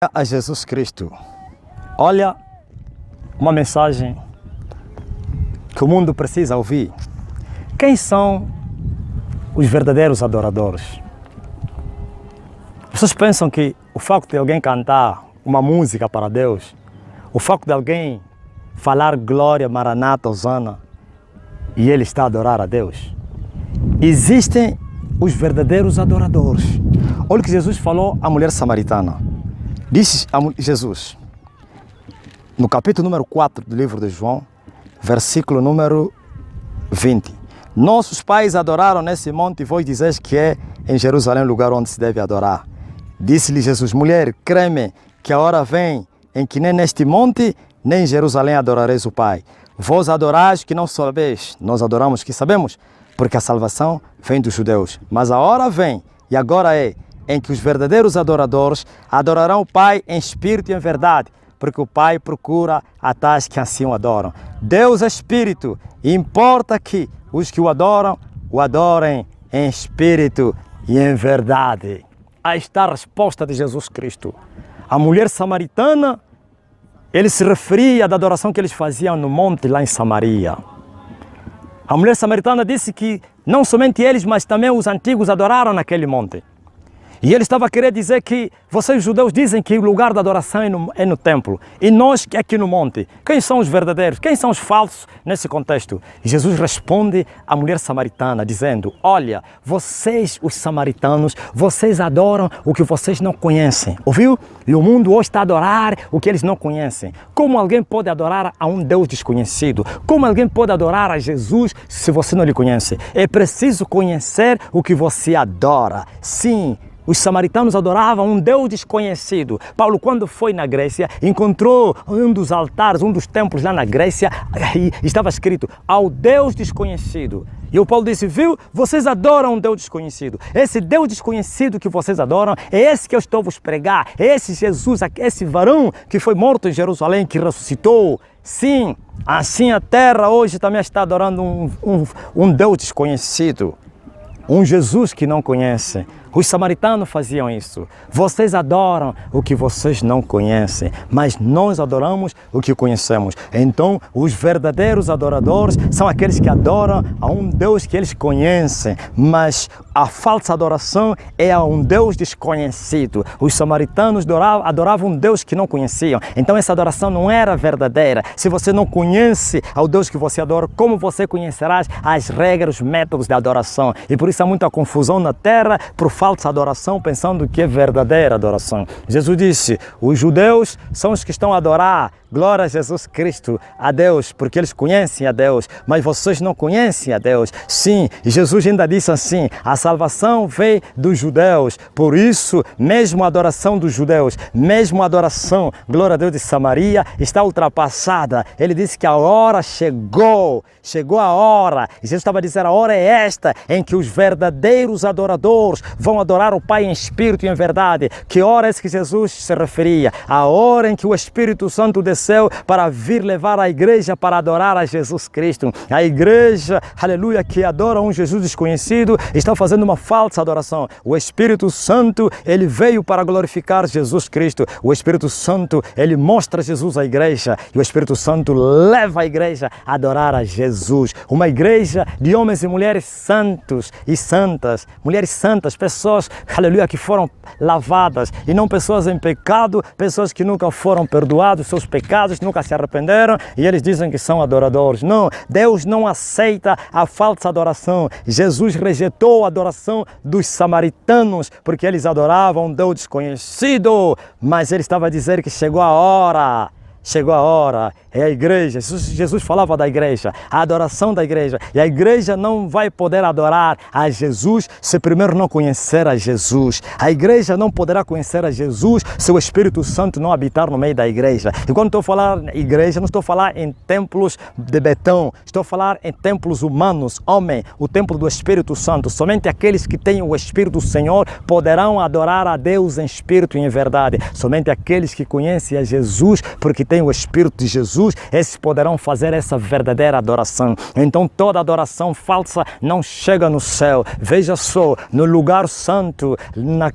Glória a Jesus Cristo. Olha, uma mensagem que o mundo precisa ouvir. Quem são os verdadeiros adoradores? Vocês pensam que o facto de alguém cantar uma música para Deus, o facto de alguém falar glória, maranata, hosana, e ele está a adorar a Deus? Existem os verdadeiros adoradores. Olha o que Jesus falou à mulher samaritana. Disse a Jesus, no capítulo número 4 do livro de João, versículo número 20. Nossos pais adoraram nesse monte e vós dizeis que é em Jerusalém o lugar onde se deve adorar. Disse-lhe Jesus, mulher, crê-me que a hora vem em que nem neste monte, nem em Jerusalém adorareis o Pai. Vós adorais que não sabeis, nós adoramos que sabemos, porque a salvação vem dos judeus. Mas a hora vem, e agora é, em que os verdadeiros adoradores adorarão o Pai em espírito e em verdade, porque o Pai procura a tais que assim o adoram. Deus é espírito, e importa que os que o adorem em espírito e em verdade. Aí está a resposta de Jesus Cristo. A mulher samaritana, ele se referia da adoração que eles faziam no monte lá em Samaria. A mulher samaritana disse que não somente eles, mas também os antigos adoraram naquele monte. E ele estava a querer dizer que vocês judeus dizem que o lugar da adoração é no templo e nós aqui no monte. Quem são os verdadeiros? Quem são os falsos nesse contexto? E Jesus responde à mulher samaritana dizendo, olha, vocês os samaritanos, vocês adoram o que vocês não conhecem. Ouviu? E o mundo hoje está a adorar o que eles não conhecem. Como alguém pode adorar a um Deus desconhecido? Como alguém pode adorar a Jesus se você não lhe conhece? É preciso conhecer o que você adora. Sim. Os samaritanos adoravam um Deus desconhecido. Paulo, quando foi na Grécia, encontrou um dos altares, um dos templos lá na Grécia, e estava escrito, ao Deus desconhecido. E o Paulo disse, viu, vocês adoram um Deus desconhecido. Esse Deus desconhecido que vocês adoram, é esse que eu estou a vos pregar. É esse Jesus, esse varão que foi morto em Jerusalém, que ressuscitou. Sim, assim a terra hoje também está adorando um Deus desconhecido. Um Jesus que não conhece. Os samaritanos faziam isso. Vocês adoram o que vocês não conhecem, mas nós adoramos o que conhecemos. Então, os verdadeiros adoradores são aqueles que adoram a um Deus que eles conhecem, mas a falsa adoração é a um Deus desconhecido. Os samaritanos adoravam um Deus que não conheciam. Então, essa adoração não era verdadeira. Se você não conhece ao Deus que você adora, como você conhecerás as regras, os métodos de adoração? E por isso há muita confusão na terra por falsa adoração, pensando que é verdadeira adoração. Jesus disse, os judeus são os que estão a adorar, glória a Jesus Cristo, a Deus, porque eles conhecem a Deus, mas vocês não conhecem a Deus. Sim, e Jesus ainda disse assim, a salvação vem dos judeus, por isso, mesmo a adoração dos judeus, mesmo a adoração, glória a Deus de Samaria, está ultrapassada. Ele disse que a hora chegou a hora, e Jesus estava dizendo, a hora é esta, em que os verdadeiros adoradores vão adorar o Pai em espírito e em verdade. Que hora é essa que Jesus se referia? A hora em que o Espírito Santo desceu para vir levar a igreja para adorar a Jesus Cristo. A igreja, aleluia, que adora um Jesus desconhecido, está fazendo uma falsa adoração. O Espírito Santo, ele veio para glorificar Jesus Cristo. O Espírito Santo, ele mostra Jesus à igreja. E o Espírito Santo leva a igreja a adorar a Jesus. Uma igreja de homens e mulheres santos e santas. Mulheres santas, pessoas, aleluia, que foram lavadas. E não pessoas em pecado, pessoas que nunca foram perdoados seus pecados, nunca se arrependeram e eles dizem que são adoradores. Não, Deus não aceita a falsa adoração. Jesus rejeitou a adoração dos samaritanos porque eles adoravam um Deus desconhecido, mas ele estava a dizer que chegou a hora. Chegou a hora, é a igreja. Jesus falava da igreja, a adoração da igreja. E a igreja não vai poder adorar a Jesus se primeiro não conhecer a Jesus. A igreja não poderá conhecer a Jesus se o Espírito Santo não habitar no meio da igreja. E quando estou a falar igreja, não estou a falar em templos de betão. Estou a falar em templos humanos, homem, o templo do Espírito Santo. Somente aqueles que têm o Espírito do Senhor poderão adorar a Deus em espírito e em verdade. Somente aqueles que conhecem a Jesus, porque têm o Espírito de Jesus, Jesus, esses poderão fazer essa verdadeira adoração. Então toda adoração falsa não chega no céu. Veja só, no lugar santo,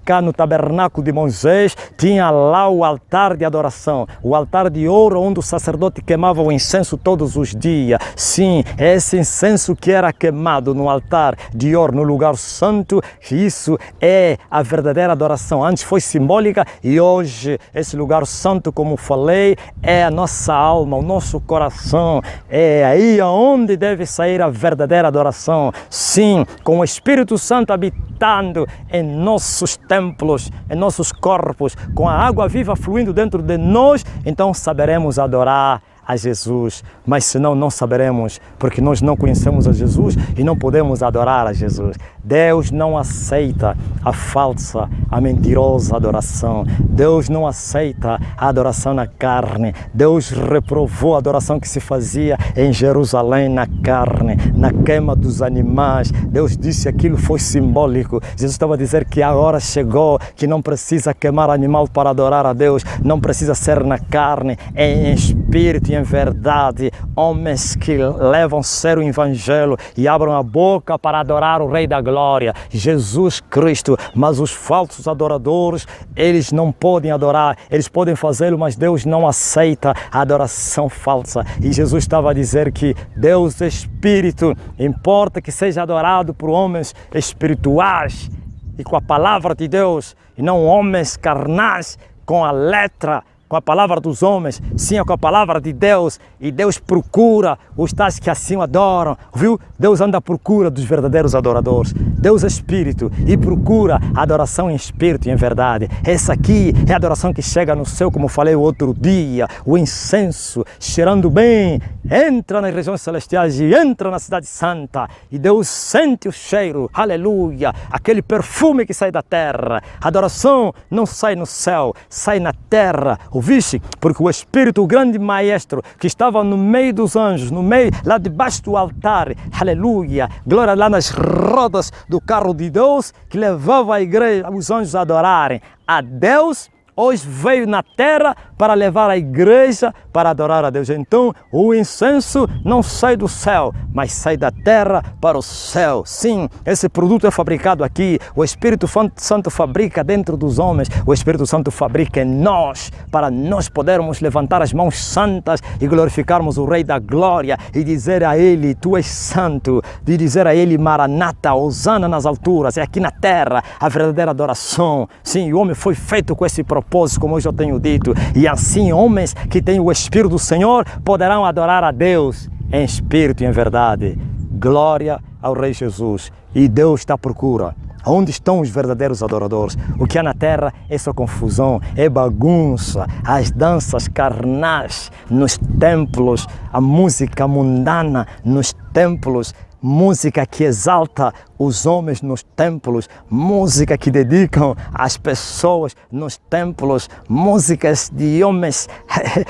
cá no tabernáculo de Moisés, tinha lá o altar de adoração, o altar de ouro onde o sacerdote queimava o incenso todos os dias. Sim, esse incenso que era queimado no altar de ouro, no lugar santo, isso é a verdadeira adoração. Antes foi simbólica e hoje esse lugar santo, como falei, é a nossa alma, o nosso coração. É aí onde deve sair a verdadeira adoração. Sim, com o Espírito Santo habitando em nossos templos, em nossos corpos, com a água viva fluindo dentro de nós, então saberemos adorar a Jesus, mas senão não saberemos, porque nós não conhecemos a Jesus e não podemos adorar a Jesus. Deus não aceita a falsa, a mentirosa adoração. Deus não aceita a adoração na carne. Deus reprovou a adoração que se fazia em Jerusalém na carne, na queima dos animais. Deus disse que aquilo foi simbólico. Jesus estava a dizer que a hora chegou, que não precisa queimar animal para adorar a Deus, não precisa ser na carne, em espírito e em verdade. Homens que levam sério o Evangelho e abram a boca para adorar o Rei da Glória, Jesus Cristo. Mas os falsos adoradores, eles não podem adorar, eles podem fazê-lo, mas Deus não aceita a adoração falsa. E Jesus estava a dizer que Deus é Espírito, importa que seja adorado por homens espirituais e com a palavra de Deus, e não homens carnais com a letra, com a palavra dos homens, sim, com a palavra de Deus. E Deus procura os tais que assim o adoram, viu? Deus anda à procura dos verdadeiros adoradores. Deus é Espírito e procura a adoração em Espírito e em verdade. Essa aqui é a adoração que chega no céu, como falei o outro dia. O incenso, cheirando bem, entra nas regiões celestiais e entra na cidade santa. E Deus sente o cheiro, aleluia, aquele perfume que sai da terra. A adoração não sai no céu, sai na terra. Ouviste? Porque o Espírito, o grande maestro, que estava no meio dos anjos, no meio, lá debaixo do altar, aleluia, glória, lá nas rodas do carro de Deus, que levava a igreja, os anjos a adorarem a Deus, hoje veio na terra para levar a igreja para adorar a Deus. Então, o incenso não sai do céu, mas sai da terra para o céu. Sim, esse produto é fabricado aqui. O Espírito Santo fabrica dentro dos homens. O Espírito Santo fabrica em nós, para nós podermos levantar as mãos santas e glorificarmos o Rei da Glória e dizer a Ele, Tu és santo, de dizer a Ele, Maranata, Hosana nas alturas. É aqui na terra a verdadeira adoração. Sim, o homem foi feito com esse propósito, como eu já tenho dito. E assim, homens que têm o Espírito do Senhor poderão adorar a Deus em espírito e em verdade. Glória ao Rei Jesus. E Deus está à procura. Onde estão os verdadeiros adoradores? O que há na terra é só confusão, é bagunça, as danças carnais nos templos, a música mundana nos templos, música que exalta os homens nos templos, música que dedicam às pessoas nos templos, músicas de homens,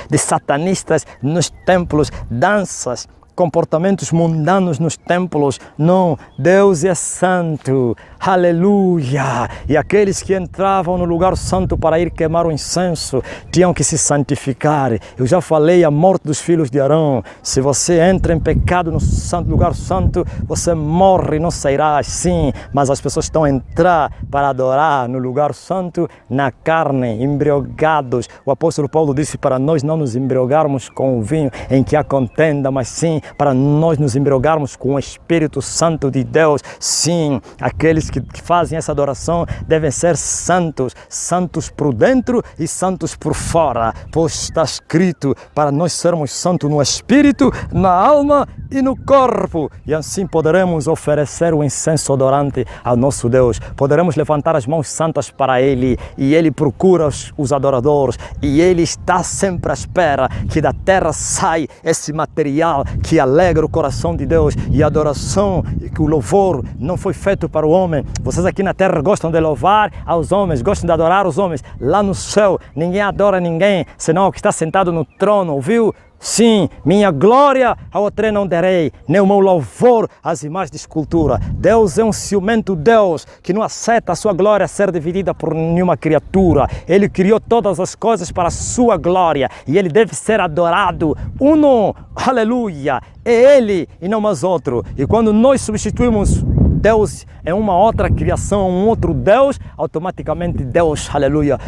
de satanistas nos templos, danças, comportamentos mundanos nos templos. Não, Deus é santo, aleluia. E aqueles que entravam no lugar santo para ir queimar o incenso tinham que se santificar. Eu já falei a morte dos filhos de Arão. Se você entra em pecado no santo, lugar santo, você morre e não sairás. Sim, mas as pessoas estão a entrar para adorar no lugar santo na carne, embriagados. O apóstolo Paulo disse para nós não nos embriagarmos com o vinho em que há contenda, mas sim para nós nos embriagarmos com o Espírito Santo de Deus. Sim, aqueles que fazem essa adoração devem ser santos, santos por dentro e santos por fora, pois está escrito para nós sermos santos no Espírito, na alma e no corpo, e assim poderemos oferecer o incenso odorante ao nosso Deus. Poderemos levantar as mãos santas para Ele, e Ele procura os adoradores, e Ele está sempre à espera que da terra saia esse material que alegra o coração de Deus. E a adoração, que o louvor não foi feito para o homem. Vocês aqui na terra gostam de louvar aos homens, gostam de adorar os homens. Lá no céu ninguém adora ninguém, senão o que está sentado no trono, ouviu? Sim, minha glória a outrem não darei, nem o meu louvor às imagens de escultura. Deus é um ciumento Deus que não aceita a sua glória ser dividida por nenhuma criatura. Ele criou todas as coisas para a sua glória e Ele deve ser adorado. Uno, aleluia, é Ele e não mais outro. E quando nós substituímos Deus é uma outra criação, um outro Deus, automaticamente Deus, aleluia,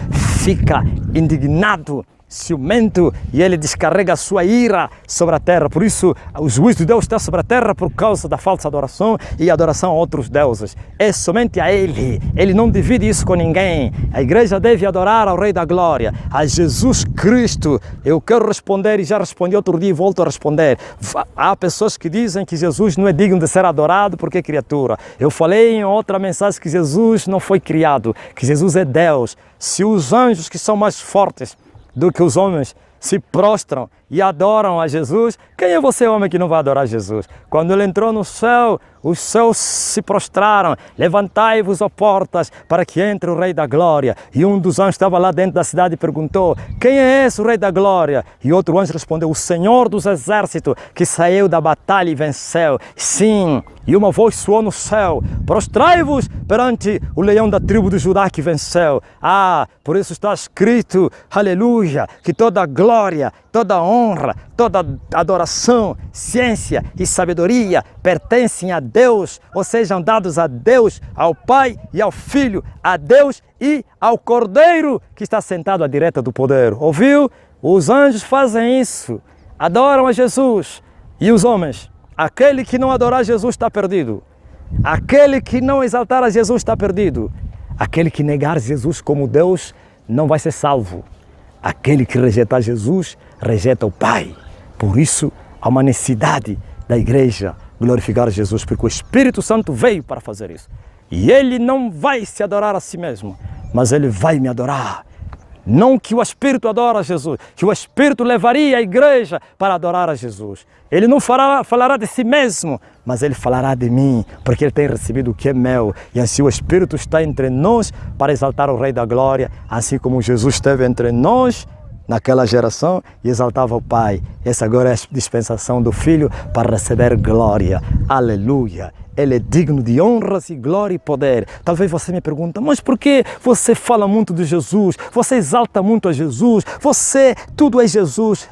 fica indignado, ciumento, e Ele descarrega a sua ira sobre a terra. Por isso, o juízo de Deus está sobre a terra por causa da falsa adoração e adoração a outros deuses. É somente a Ele. Ele não divide isso com ninguém. A igreja deve adorar ao Rei da Glória, a Jesus Cristo. Eu quero responder e já respondi outro dia e volto a responder. Há pessoas que dizem que Jesus não é digno de ser adorado porque é criatura. Eu falei em outra mensagem que Jesus não foi criado, que Jesus é Deus. Se os anjos, que são mais fortes do que os homens, se prostram e adoram a Jesus, quem é você, homem, que não vai adorar Jesus? Quando Ele entrou no céu, os céus se prostraram. Levantai-vos, ó portas, para que entre o Rei da Glória. E um dos anjos estava lá dentro da cidade e perguntou: quem é esse, o Rei da Glória? E outro anjo respondeu: o Senhor dos Exércitos, que saiu da batalha e venceu. Sim, e uma voz soou no céu: prostrai-vos perante o leão da tribo de Judá que venceu. Ah, por isso está escrito, aleluia, que toda glória, toda honra, toda adoração, ciência e sabedoria pertencem a Deus, ou sejam dados a Deus, ao Pai e ao Filho, a Deus e ao Cordeiro que está sentado à direita do poder. Ouviu? Os anjos fazem isso, adoram a Jesus. E os homens? Aquele que não adorar Jesus está perdido. Aquele que não exaltar a Jesus está perdido. Aquele que negar Jesus como Deus não vai ser salvo. Aquele que rejeitar Jesus, rejeita o Pai. Por isso, há uma necessidade da igreja glorificar Jesus, porque o Espírito Santo veio para fazer isso. E Ele não vai se adorar a si mesmo, mas Ele vai me adorar. Não que o Espírito adora a Jesus, que o Espírito levaria a igreja para adorar a Jesus. Ele não falará de si mesmo, mas Ele falará de mim, porque Ele tem recebido o que é meu. E assim o Espírito está entre nós para exaltar o Rei da Glória, assim como Jesus esteve entre nós naquela geração e exaltava o Pai. Essa agora é a dispensação do Filho para receber glória. Aleluia! Ele é digno de honras e glória e poder. Talvez você me pergunte: mas por que você fala muito de Jesus? Você exalta muito a Jesus? Tudo é Jesus?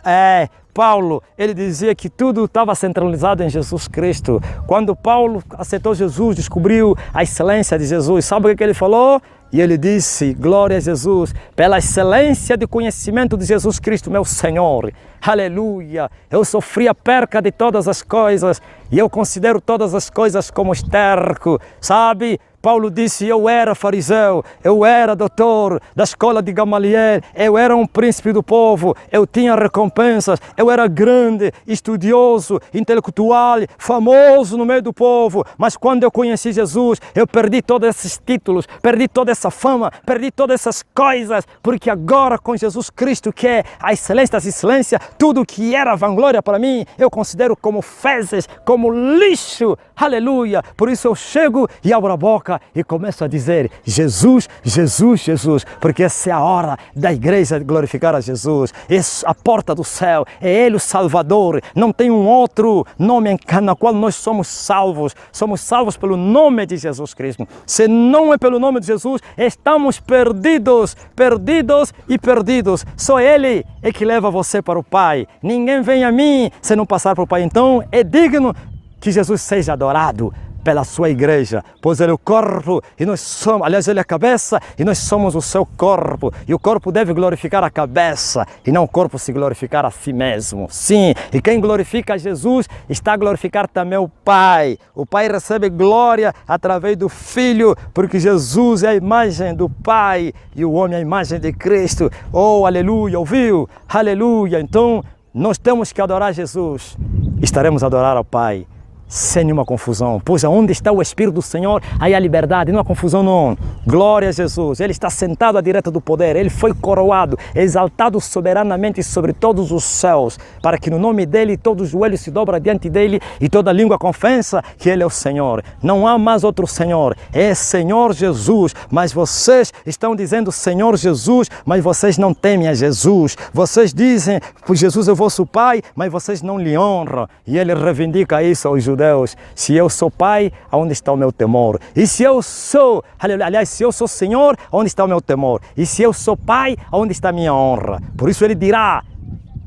Paulo, ele dizia que tudo estava centralizado em Jesus Cristo. Quando Paulo aceitou Jesus, descobriu a excelência de Jesus. Sabe o que ele falou? E ele disse: glória a Jesus, pela excelência de conhecimento de Jesus Cristo, meu Senhor. Aleluia! Eu sofri a perca de todas as coisas e eu considero todas as coisas como esterco. Sabe? Paulo disse: eu era fariseu, eu era doutor da escola de Gamaliel, eu era um príncipe do povo, eu tinha recompensas, eu era grande, estudioso, intelectual, famoso no meio do povo. Mas quando eu conheci Jesus, eu perdi todos esses títulos, perdi toda essa fama, perdi todas essas coisas, porque agora com Jesus Cristo, que é a excelência das excelências, tudo que era vanglória para mim, eu considero como fezes, como lixo. Aleluia! Por isso eu chego e abro a boca e começo a dizer: Jesus, Jesus, Jesus, porque essa é a hora da igreja de glorificar a Jesus. Essa, a porta do céu, é Ele o Salvador. Não tem um outro nome na qual nós somos salvos. Somos salvos pelo nome de Jesus Cristo. Se não é pelo nome de Jesus, estamos perdidos, perdidos e perdidos. Só Ele é que leva você para o Pai. Ninguém vem a mim se não passar para o Pai. Então é digno que Jesus seja adorado pela sua igreja, pois Ele é o corpo e nós somos, aliás, Ele é a cabeça e nós somos o seu corpo. E o corpo deve glorificar a cabeça e não o corpo se glorificar a si mesmo. Sim, e quem glorifica Jesus está a glorificar também o Pai. O Pai recebe glória através do Filho, porque Jesus é a imagem do Pai e o homem é a imagem de Cristo. Oh, aleluia, ouviu? Aleluia. Então, nós temos que adorar Jesus. Estaremos a adorar ao Pai. sem nenhuma confusão. Pois onde está o Espírito do Senhor, aí há liberdade, não há confusão não. Glória a Jesus, Ele está sentado à direita do poder, Ele foi coroado, exaltado soberanamente sobre todos os céus, para que no nome dEle todo o joelho se dobra diante dEle e toda língua confessa que Ele é o Senhor. Não há mais outro Senhor, é Senhor Jesus, mas vocês estão dizendo Senhor Jesus, mas vocês não temem a Jesus. Vocês dizem, pois Jesus é o vosso Pai, mas vocês não lhe honram. E Ele reivindica isso aos judeus. Se eu sou Pai, aonde está o meu temor? E se eu sou, aliás, se eu sou Senhor, aonde está o meu temor? E se eu sou Pai, aonde está a minha honra? Por isso Ele dirá,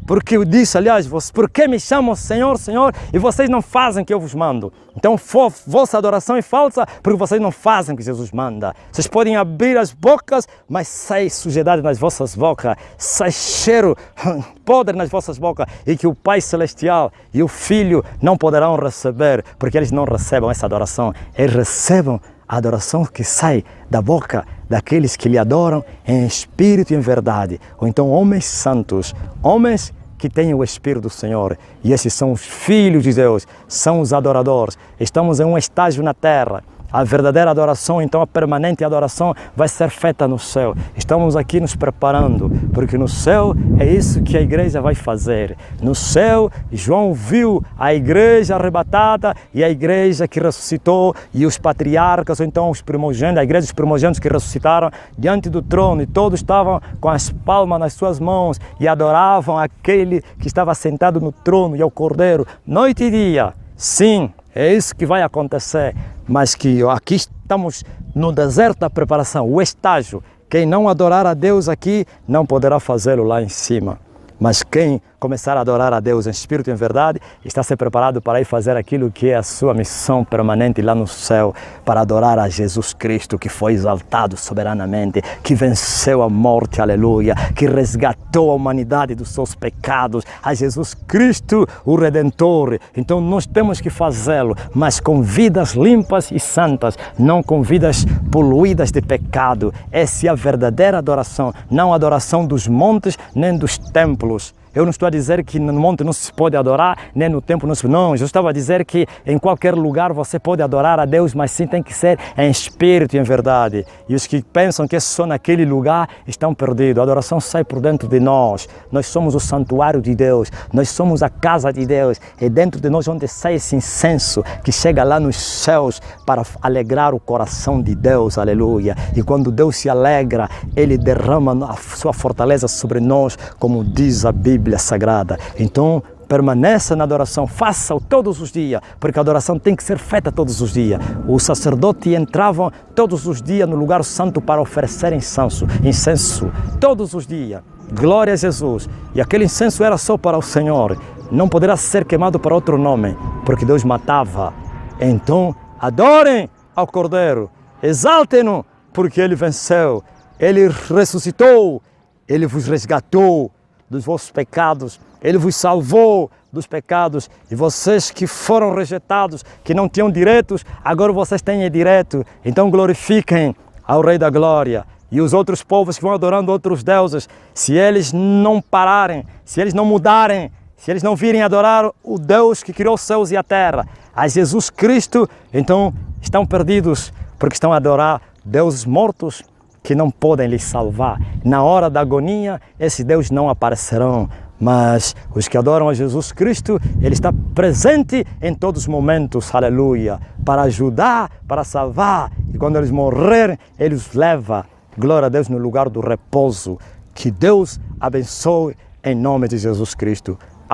porque eu disse, aliás, por que me chamam Senhor, Senhor, e vocês não fazem o que eu vos mando? Então, vossa adoração é falsa, porque vocês não fazem o que Jesus manda. Vocês podem abrir as bocas, mas sai sujidade nas vossas bocas, sai cheiro podre nas vossas bocas, e que o Pai Celestial e o Filho não poderão receber, porque eles não recebem essa adoração. Eles recebem a adoração que sai da boca daqueles que lhe adoram em espírito e em verdade. Ou então homens santos, homens que têm o Espírito do Senhor. E esses são os filhos de Deus, são os adoradores. Estamos em um estágio na terra. A verdadeira adoração, então a permanente adoração vai ser feita no céu. Estamos aqui nos preparando, porque no céu é isso que a igreja vai fazer. No céu, João viu a igreja arrebatada e a igreja que ressuscitou e os patriarcas, ou então os primogênitos, a igreja dos primogênitos que ressuscitaram diante do trono, e todos estavam com as palmas nas suas mãos e adoravam aquele que estava sentado no trono e ao Cordeiro, noite e dia. Sim, é isso que vai acontecer, mas que aqui estamos no deserto da preparação, o estágio. Quem não adorar a Deus aqui não poderá fazê-lo lá em cima. Mas quem começar a adorar a Deus em espírito e em verdade, está se preparado para ir fazer aquilo que é a sua missão permanente lá no céu, para adorar a Jesus Cristo, que foi exaltado soberanamente, que venceu a morte, aleluia, que resgatou a humanidade dos seus pecados, a Jesus Cristo, o Redentor. Então nós temos que fazê-lo, mas com vidas limpas e santas, não com vidas poluídas de pecado. Essa é a verdadeira adoração, não a adoração dos montes nem dos templos. Eu não estou a dizer que no monte não se pode adorar, nem no templo não se pode. Não, eu estava a dizer que em qualquer lugar você pode adorar a Deus, mas sim tem que ser em espírito e em verdade. E os que pensam que é só naquele lugar estão perdidos. A adoração sai por dentro de nós. Nós somos o santuário de Deus, nós somos a casa de Deus. É dentro de nós onde sai esse incenso que chega lá nos céus para alegrar o coração de Deus, aleluia. E quando Deus se alegra, Ele derrama a sua fortaleza sobre nós, como diz a Bíblia Sagrada. Então, permaneça na adoração, faça-o todos os dias, porque a adoração tem que ser feita todos os dias. Os sacerdotes entravam todos os dias no lugar santo para oferecer incenso, todos os dias. Glória a Jesus. E aquele incenso era só para o Senhor, não poderá ser queimado para outro nome, porque Deus matava. Então, adorem ao Cordeiro, exaltem-no, porque Ele venceu, Ele ressuscitou, Ele vos resgatou dos vossos pecados, Ele vos salvou dos pecados, e vocês que foram rejeitados, que não tinham direitos, agora vocês têm direito. Então glorifiquem ao Rei da Glória. E os outros povos que vão adorando outros deuses, se eles não pararem, se eles não mudarem, se eles não virem adorar o Deus que criou os céus e a terra, a Jesus Cristo, então estão perdidos, porque estão a adorar deuses mortos que não podem lhes salvar. Na hora da agonia, esses deuses não aparecerão, mas os que adoram a Jesus Cristo, Ele está presente em todos os momentos, aleluia, para ajudar, para salvar, e quando eles morrerem, Ele os leva, glória a Deus, no lugar do repouso. Que Deus abençoe em nome de Jesus Cristo.